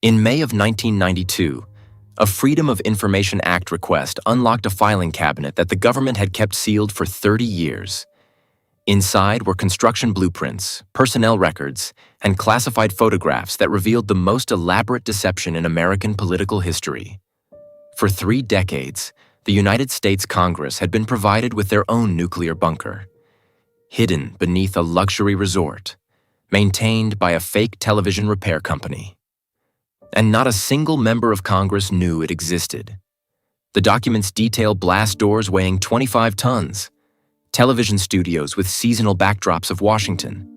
In May of 1992, a Freedom of Information Act request unlocked a filing cabinet that the government had kept sealed for 30 years. Inside were construction blueprints, personnel records, and classified photographs that revealed the most elaborate deception in American political history. For 3 decades, the United States Congress had been provided with their own nuclear bunker, hidden beneath a luxury resort, maintained by a fake television repair company. And not a single member of Congress knew it existed. The documents detail blast doors weighing 25 tons, television studios with seasonal backdrops of Washington,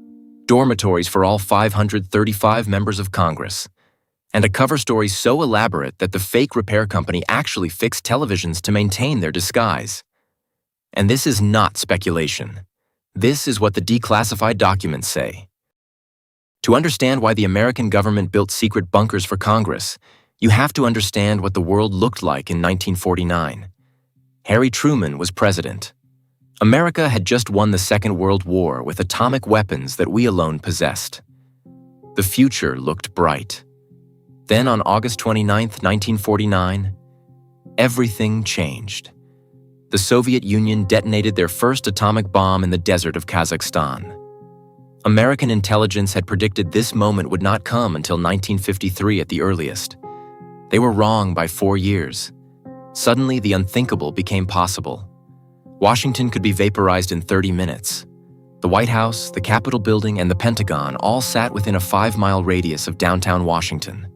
dormitories for all 535 members of Congress, and a cover story so elaborate that the fake repair company actually fixed televisions to maintain their disguise. And this is not speculation. This is what the declassified documents say. To understand why the American government built secret bunkers for Congress, you have to understand what the world looked like in 1949. Harry Truman was president. America had just won the Second World War with atomic weapons that we alone possessed. The future looked bright. Then on August 29, 1949, everything changed. The Soviet Union detonated their first atomic bomb in the desert of Kazakhstan. American intelligence had predicted this moment would not come until 1953 at the earliest. They were wrong by 4 years. Suddenly, the unthinkable became possible. Washington could be vaporized in 30 minutes. The White House, the Capitol building, and the Pentagon all sat within a 5-mile radius of downtown Washington.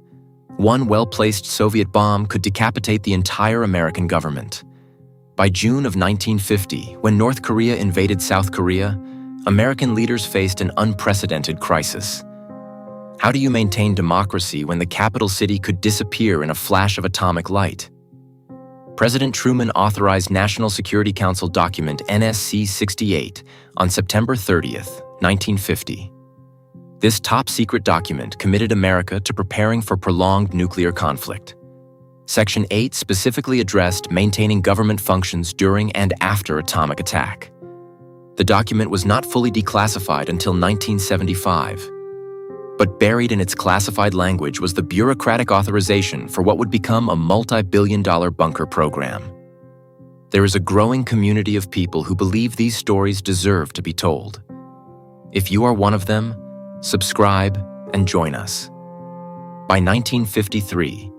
One well-placed Soviet bomb could decapitate the entire American government. By June of 1950, when North Korea invaded South Korea, American leaders faced an unprecedented crisis. How do you maintain democracy when the capital city could disappear in a flash of atomic light? President Truman authorized National Security Council document NSC-68 on September 30th, 1950. This top-secret document committed America to preparing for prolonged nuclear conflict. Section 8 specifically addressed maintaining government functions during and after atomic attack. The document was not fully declassified until 1975. But buried in its classified language was the bureaucratic authorization for what would become a multi-billion-dollar bunker program. There is a growing community of people who believe these stories deserve to be told. If you are one of them, subscribe and join us. By 1953,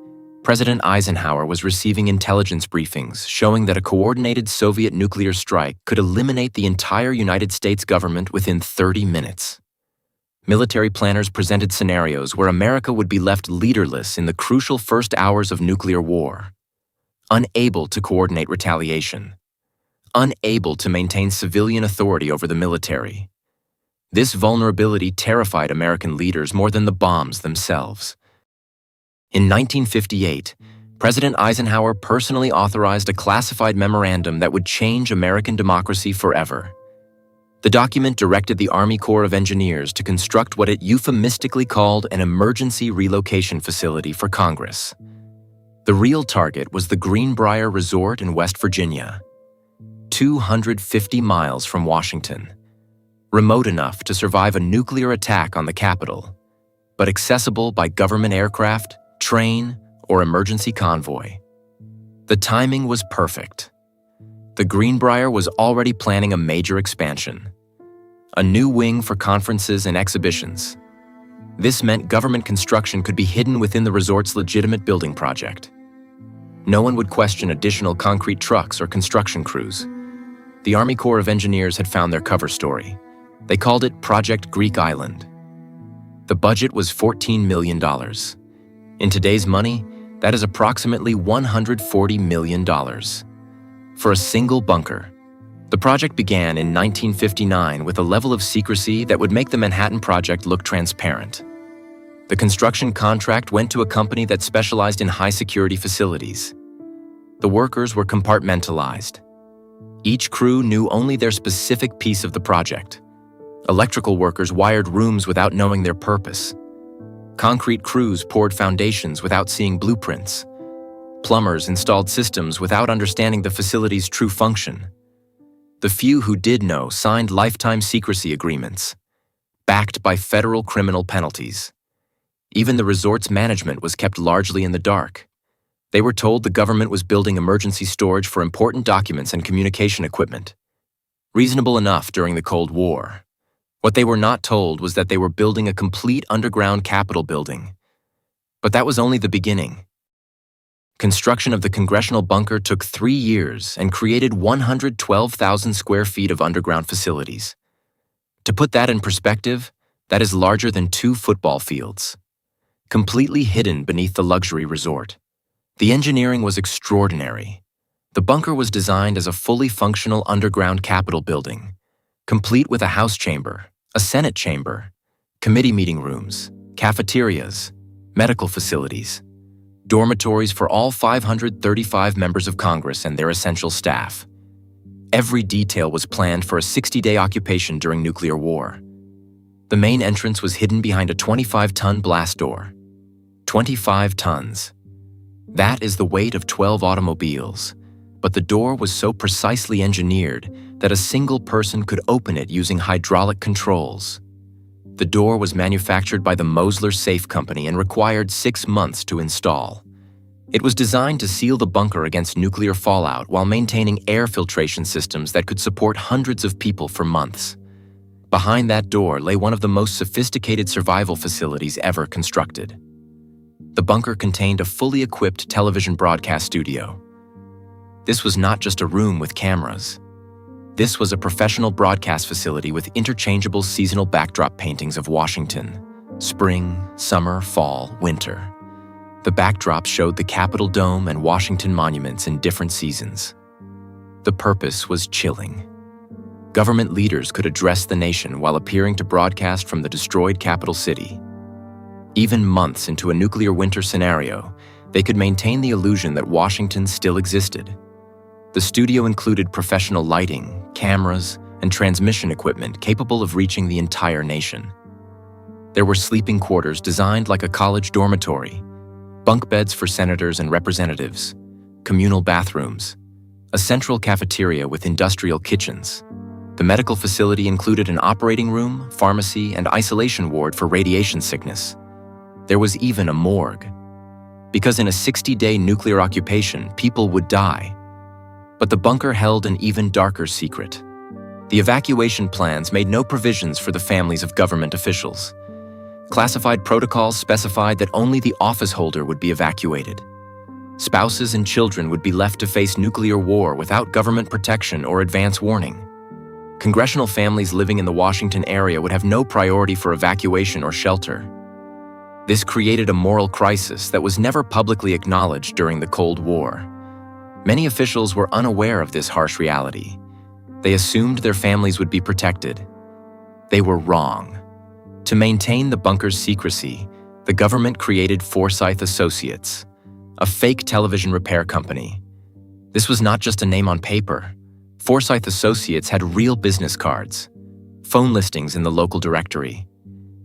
President Eisenhower was receiving intelligence briefings showing that a coordinated Soviet nuclear strike could eliminate the entire United States government within 30 minutes. Military planners presented scenarios where America would be left leaderless in the crucial first hours of nuclear war, unable to coordinate retaliation, unable to maintain civilian authority over the military. This vulnerability terrified American leaders more than the bombs themselves. In 1958, President Eisenhower personally authorized a classified memorandum that would change American democracy forever. The document directed the Army Corps of Engineers to construct what it euphemistically called an emergency relocation facility for Congress. The real target was the Greenbrier Resort in West Virginia, 250 miles from Washington, remote enough to survive a nuclear attack on the Capitol, but accessible by government aircraft, train, or emergency convoy. The timing was perfect. The Greenbrier was already planning a major expansion, a new wing for conferences and exhibitions. This meant government construction could be hidden within the resort's legitimate building project. No one would question additional concrete trucks or construction crews. The Army Corps of Engineers had found their cover story. They called it Project Greek Island. The budget was $14 million. In today's money, that is approximately $140 million. For a single bunker. The project began in 1959 with a level of secrecy that would make the Manhattan Project look transparent. The construction contract went to a company that specialized in high-security facilities. The workers were compartmentalized. Each crew knew only their specific piece of the project. Electrical workers wired rooms without knowing their purpose. Concrete crews poured foundations without seeing blueprints. Plumbers installed systems without understanding the facility's true function. The few who did know signed lifetime secrecy agreements, backed by federal criminal penalties. Even the resort's management was kept largely in the dark. They were told the government was building emergency storage for important documents and communication equipment. Reasonable enough during the Cold War. What they were not told was that they were building a complete underground Capitol building. But that was only the beginning. Construction of the congressional bunker took 3 years and created 112,000 square feet of underground facilities. To put that in perspective, that is larger than 2 football fields. Completely hidden beneath the luxury resort. The engineering was extraordinary. The bunker was designed as a fully functional underground Capitol building, complete with a House chamber, a Senate chamber, committee meeting rooms, cafeterias, medical facilities, dormitories for all 535 members of Congress and their essential staff. Every detail was planned for a 60-day occupation during nuclear war. The main entrance was hidden behind a 25-ton blast door. 25 tons. That is the weight of 12 automobiles, but the door was so precisely engineered that a single person could open it using hydraulic controls. The door was manufactured by the Mosler Safe Company and required 6 months to install. It was designed to seal the bunker against nuclear fallout while maintaining air filtration systems that could support hundreds of people for months. Behind that door lay one of the most sophisticated survival facilities ever constructed. The bunker contained a fully equipped television broadcast studio. This was not just a room with cameras. This was a professional broadcast facility with interchangeable seasonal backdrop paintings of Washington: spring, summer, fall, winter. The backdrops showed the Capitol Dome and Washington monuments in different seasons. The purpose was chilling. Government leaders could address the nation while appearing to broadcast from the destroyed capital city. Even months into a nuclear winter scenario, they could maintain the illusion that Washington still existed. The studio included professional lighting, cameras, and transmission equipment capable of reaching the entire nation. There were sleeping quarters designed like a college dormitory, bunk beds for senators and representatives, communal bathrooms, a central cafeteria with industrial kitchens. The medical facility included an operating room, pharmacy, and isolation ward for radiation sickness. There was even a morgue. Because in a 60-day nuclear occupation, people would die. But the bunker held an even darker secret. The evacuation plans made no provisions for the families of government officials. Classified protocols specified that only the office holder would be evacuated. Spouses and children would be left to face nuclear war without government protection or advance warning. Congressional families living in the Washington area would have no priority for evacuation or shelter. This created a moral crisis that was never publicly acknowledged during the Cold War. Many officials were unaware of this harsh reality. They assumed their families would be protected. They were wrong. To maintain the bunker's secrecy, the government created Forsyth Associates, a fake television repair company. This was not just a name on paper. Forsyth Associates had real business cards, phone listings in the local directory,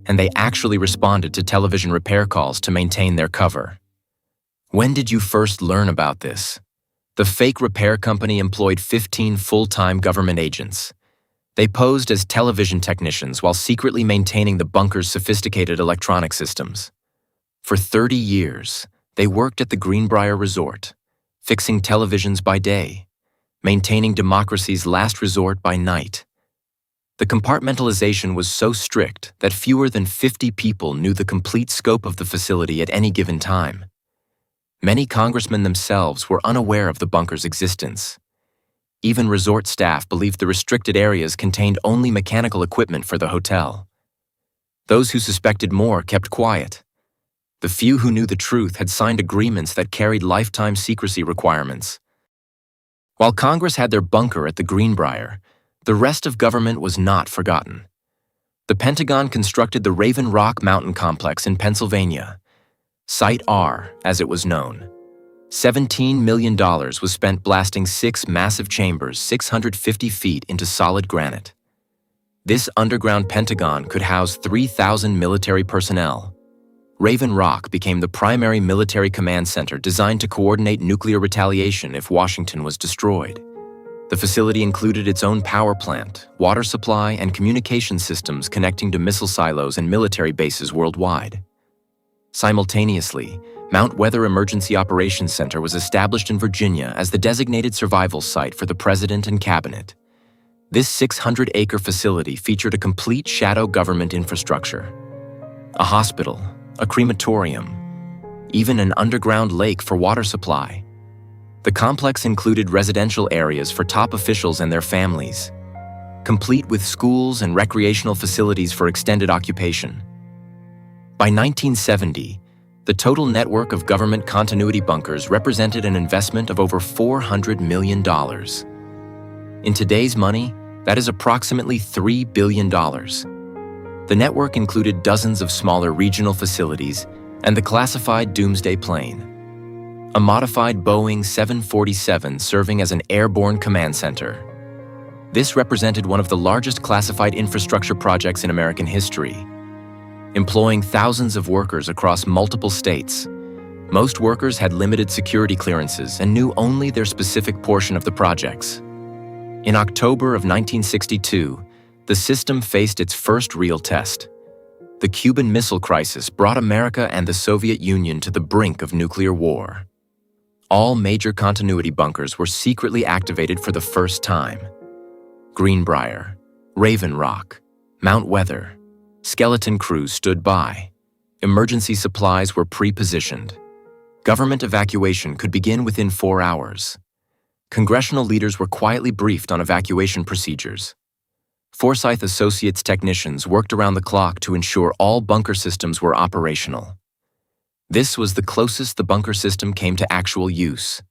and they actually responded to television repair calls to maintain their cover. When did you first learn about this? The fake repair company employed 15 full-time government agents. They posed as television technicians while secretly maintaining the bunker's sophisticated electronic systems. For 30 years, they worked at the Greenbrier Resort, fixing televisions by day, maintaining democracy's last resort by night. The compartmentalization was so strict that fewer than 50 people knew the complete scope of the facility at any given time. Many congressmen themselves were unaware of the bunker's existence. Even resort staff believed the restricted areas contained only mechanical equipment for the hotel. Those who suspected more kept quiet. The few who knew the truth had signed agreements that carried lifetime secrecy requirements. While Congress had their bunker at the Greenbrier, the rest of government was not forgotten. The Pentagon constructed the Raven Rock Mountain Complex in Pennsylvania, Site R, as it was known. $17 million was spent blasting 6 massive chambers 650 feet into solid granite. This underground Pentagon could house 3,000 military personnel. Raven Rock became the primary military command center designed to coordinate nuclear retaliation if Washington was destroyed. The facility included its own power plant, water supply, and communication systems connecting to missile silos and military bases worldwide. Simultaneously, Mount Weather Emergency Operations Center was established in Virginia as the designated survival site for the president and cabinet. This 600-acre facility featured a complete shadow government infrastructure: a hospital, a crematorium, even an underground lake for water supply. The complex included residential areas for top officials and their families, complete with schools and recreational facilities for extended occupation. By 1970, the total network of government continuity bunkers represented an investment of over $400 million. In today's money, that is approximately $3 billion. The network included dozens of smaller regional facilities and the classified Doomsday plane, a modified Boeing 747 serving as an airborne command center. This represented one of the largest classified infrastructure projects in American history, employing thousands of workers across multiple states. Most workers had limited security clearances and knew only their specific portion of the projects. In October of 1962, the system faced its first real test. The Cuban Missile Crisis brought America and the Soviet Union to the brink of nuclear war. All major continuity bunkers were secretly activated for the first time. Greenbrier, Raven Rock, Mount Weather, skeleton crews stood by. Emergency supplies were pre-positioned. Government evacuation could begin within 4 hours. Congressional leaders were quietly briefed on evacuation procedures. Forsyth Associates technicians worked around the clock to ensure all bunker systems were operational. This was the closest the bunker system came to actual use.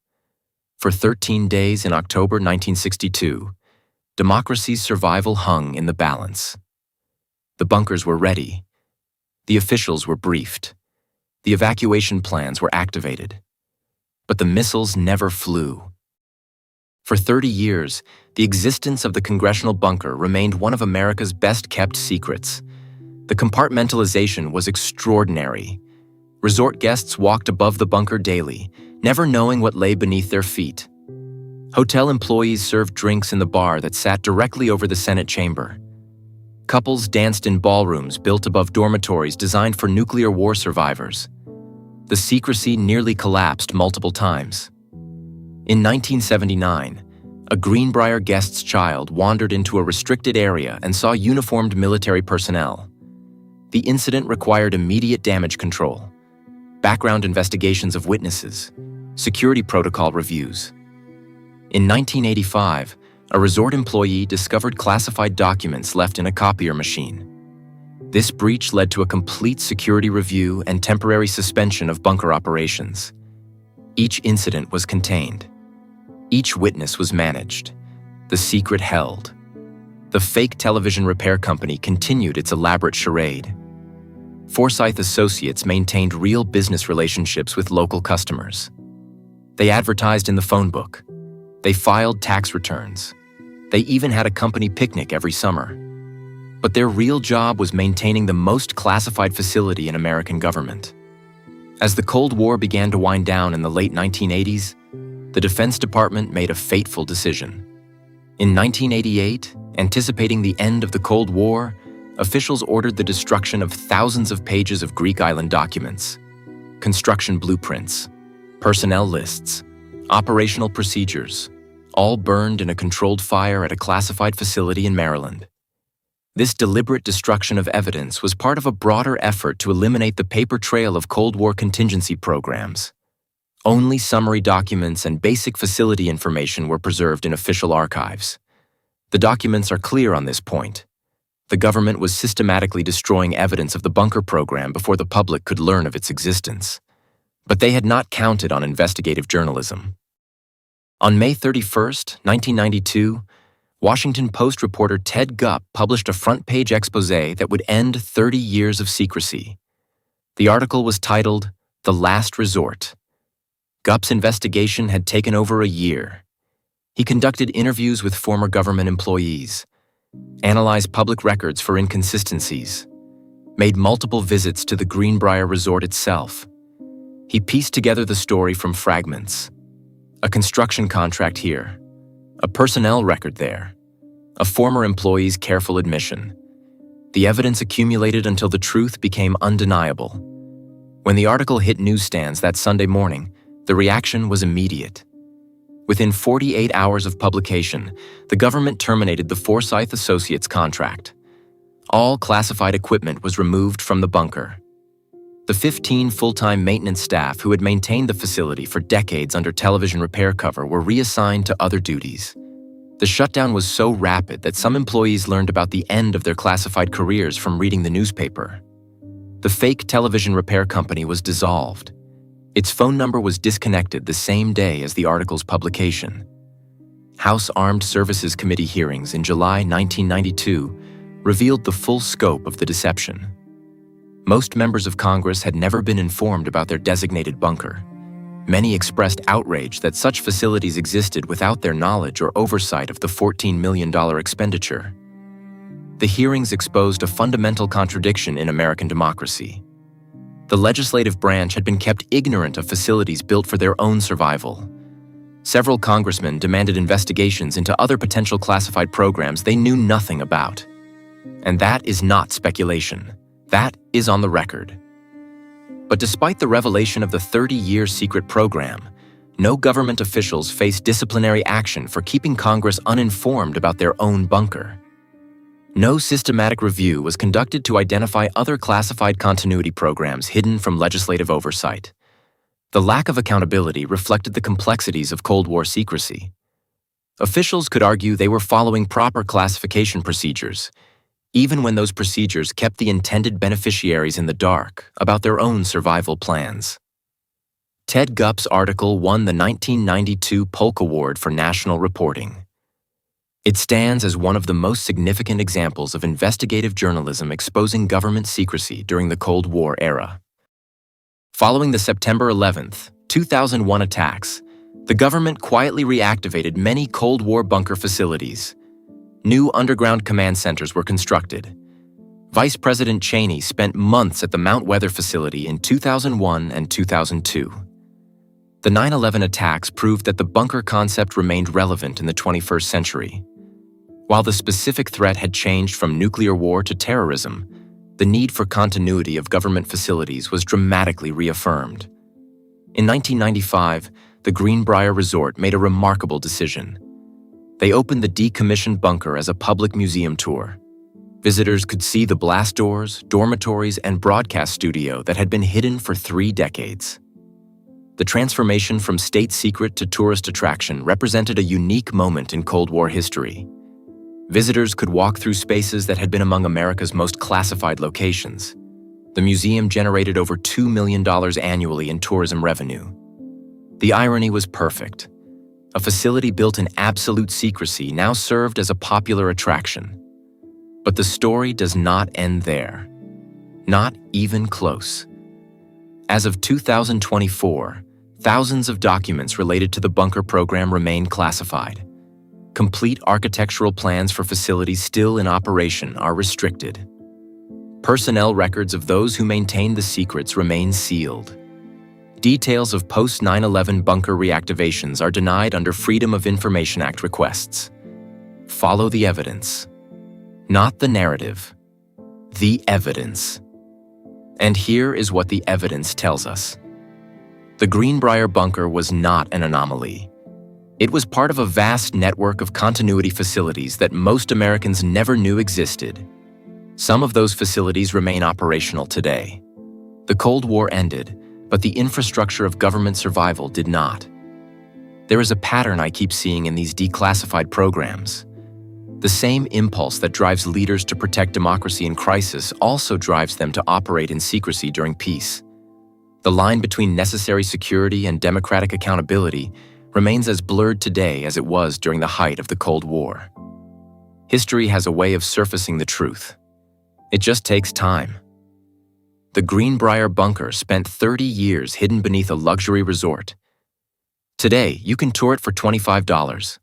For 13 days in October 1962, democracy's survival hung in the balance. The bunkers were ready. The officials were briefed. The evacuation plans were activated. But the missiles never flew. For 30 years, the existence of the congressional bunker remained one of America's best-kept secrets. The compartmentalization was extraordinary. Resort guests walked above the bunker daily, never knowing what lay beneath their feet. Hotel employees served drinks in the bar that sat directly over the Senate chamber. Couples danced in ballrooms built above dormitories designed for nuclear war survivors. The secrecy nearly collapsed multiple times. In 1979, a Greenbrier guest's child wandered into a restricted area and saw uniformed military personnel. The incident required immediate damage control, background investigations of witnesses, security protocol reviews. In 1985, a resort employee discovered classified documents left in a copier machine. This breach led to a complete security review and temporary suspension of bunker operations. Each incident was contained. Each witness was managed. The secret held. The fake television repair company continued its elaborate charade. Forsyth Associates maintained real business relationships with local customers. They advertised in the phone book. They filed tax returns. They even had a company picnic every summer. But their real job was maintaining the most classified facility in American government. As the Cold War began to wind down in the late 1980s, the Defense Department made a fateful decision. In 1988, anticipating the end of the Cold War, officials ordered the destruction of thousands of pages of Greek island documents, construction blueprints, personnel lists, operational procedures, all burned in a controlled fire at a classified facility in Maryland. This deliberate destruction of evidence was part of a broader effort to eliminate the paper trail of Cold War contingency programs. Only summary documents and basic facility information were preserved in official archives. The documents are clear on this point. The government was systematically destroying evidence of the bunker program before the public could learn of its existence. But they had not counted on investigative journalism. On May 31, 1992, Washington Post reporter Ted Gupp published a front-page exposé that would end 30 years of secrecy. The article was titled, "The Last Resort." Gupp's investigation had taken over a year. He conducted interviews with former government employees, analyzed public records for inconsistencies, made multiple visits to the Greenbrier Resort itself. He pieced together the story from fragments. A construction contract here, a personnel record there, a former employee's careful admission. The evidence accumulated until the truth became undeniable. When the article hit newsstands that Sunday morning, the reaction was immediate. Within 48 hours of publication, the government terminated the Forsyth Associates contract. All classified equipment was removed from the bunker. The 15 full-time maintenance staff who had maintained the facility for decades under television repair cover were reassigned to other duties. The shutdown was so rapid that some employees learned about the end of their classified careers from reading the newspaper. The fake television repair company was dissolved. Its phone number was disconnected the same day as the article's publication. House Armed Services Committee hearings in July 1992 revealed the full scope of the deception. Most members of Congress had never been informed about their designated bunker. Many expressed outrage that such facilities existed without their knowledge or oversight of the $14 million expenditure. The hearings exposed a fundamental contradiction in American democracy. The legislative branch had been kept ignorant of facilities built for their own survival. Several congressmen demanded investigations into other potential classified programs they knew nothing about. And that is not speculation. That is on the record. But despite the revelation of the 30-year secret program, no government officials faced disciplinary action for keeping Congress uninformed about their own bunker. No systematic review was conducted to identify other classified continuity programs hidden from legislative oversight. The lack of accountability reflected the complexities of Cold War secrecy. Officials could argue they were following proper classification procedures, even when those procedures kept the intended beneficiaries in the dark about their own survival plans. Ted Gupp's article won the 1992 Polk Award for National Reporting. It stands as one of the most significant examples of investigative journalism exposing government secrecy during the Cold War era. Following the September 11, 2001 attacks, the government quietly reactivated many Cold War bunker facilities. New underground command centers were constructed. Vice President Cheney spent months at the Mount Weather facility in 2001 and 2002. The 9/11 attacks proved that the bunker concept remained relevant in the 21st century. While the specific threat had changed from nuclear war to terrorism, the need for continuity of government facilities was dramatically reaffirmed. In 1995, the Greenbrier Resort made a remarkable decision. They opened the decommissioned bunker as a public museum tour. Visitors could see the blast doors, dormitories, and broadcast studio that had been hidden for 3 decades. The transformation from state secret to tourist attraction represented a unique moment in Cold War history. Visitors could walk through spaces that had been among America's most classified locations. The museum generated over $2 million annually in tourism revenue. The irony was perfect. A facility built in absolute secrecy now served as a popular attraction. But the story does not end there. Not even close. As of 2024, thousands of documents related to the bunker program remain classified. Complete architectural plans for facilities still in operation are restricted. Personnel records of those who maintained the secrets remain sealed. Details of post-9/11 bunker reactivations are denied under Freedom of Information Act requests. Follow the evidence. Not the narrative. The evidence. And here is what the evidence tells us. The Greenbrier bunker was not an anomaly. It was part of a vast network of continuity facilities that most Americans never knew existed. Some of those facilities remain operational today. The Cold War ended, but the infrastructure of government survival did not. There is a pattern I keep seeing in these declassified programs. The same impulse that drives leaders to protect democracy in crisis also drives them to operate in secrecy during peace. The line between necessary security and democratic accountability remains as blurred today as it was during the height of the Cold War. History has a way of surfacing the truth. It just takes time. The Greenbrier bunker spent 30 years hidden beneath a luxury resort. Today, you can tour it for $25.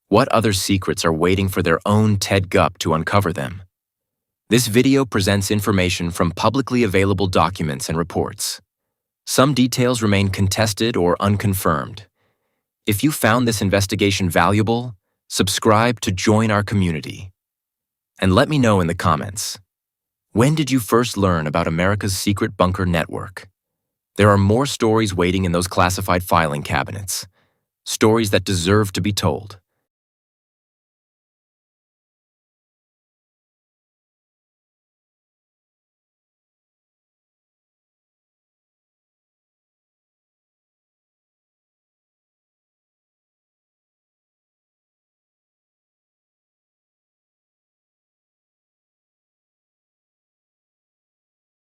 What other secrets are waiting for their own Ted Gupp to uncover them? This video presents information from publicly available documents and reports. Some details remain contested or unconfirmed. If you found this investigation valuable, subscribe to join our community. And let me know in the comments. When did you first learn about America's secret bunker network? There are more stories waiting in those classified filing cabinets. Stories that deserve to be told.